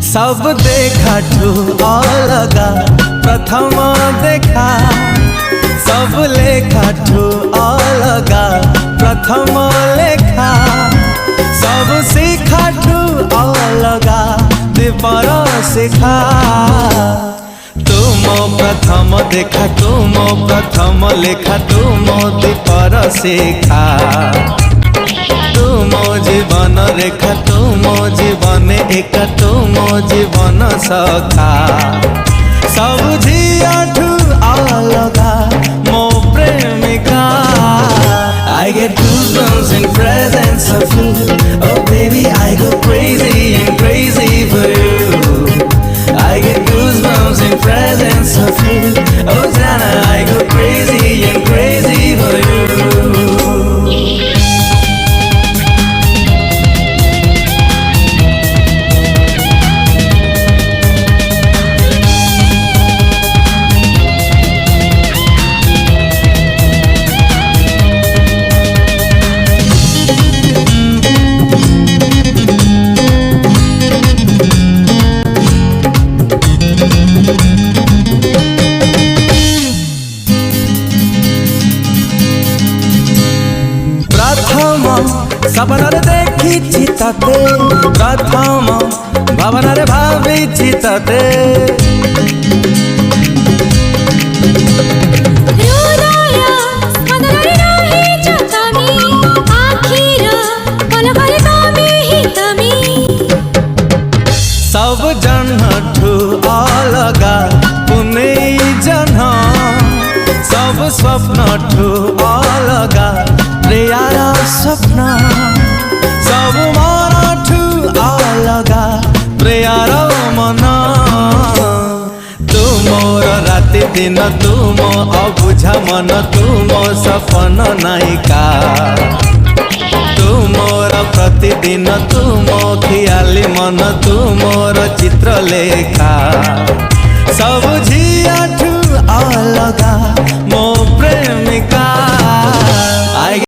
सब देखा ठू अलगा प्रथम देखा सब लेखा ठू अलगा प्रथम लेखा सब सीखा ठू अलगा दीपर शिखा तुम प्रथम देखा तुम प्रथम लेखा तुम दीपर शिखा तुम जीवन रेखा तुम जीवन एका तुम जीवन सखा सब झियाठू अलगा मो प्रेमिका I get goosebumps in presence of you. Oh baby, I go crazy and crazy for you. I get goosebumps in presence of you. Oh Jana, I go crazy and crazy for you. सपनारे देखी तते प्रथम भावनारे भावी तते सब जन्मठू अलगा पुने जन्म सब स्वप्नठू अलगा प्रियार स्वप्न सब मनठू अलगा प्रियार मन तुमोर राति दिन तुम अबुझा मन तुम सपन नायिका तुमोर प्रतिदिन तुम खियाली मन तुमोर चित्रलेखा सब झियाठू अलगा मो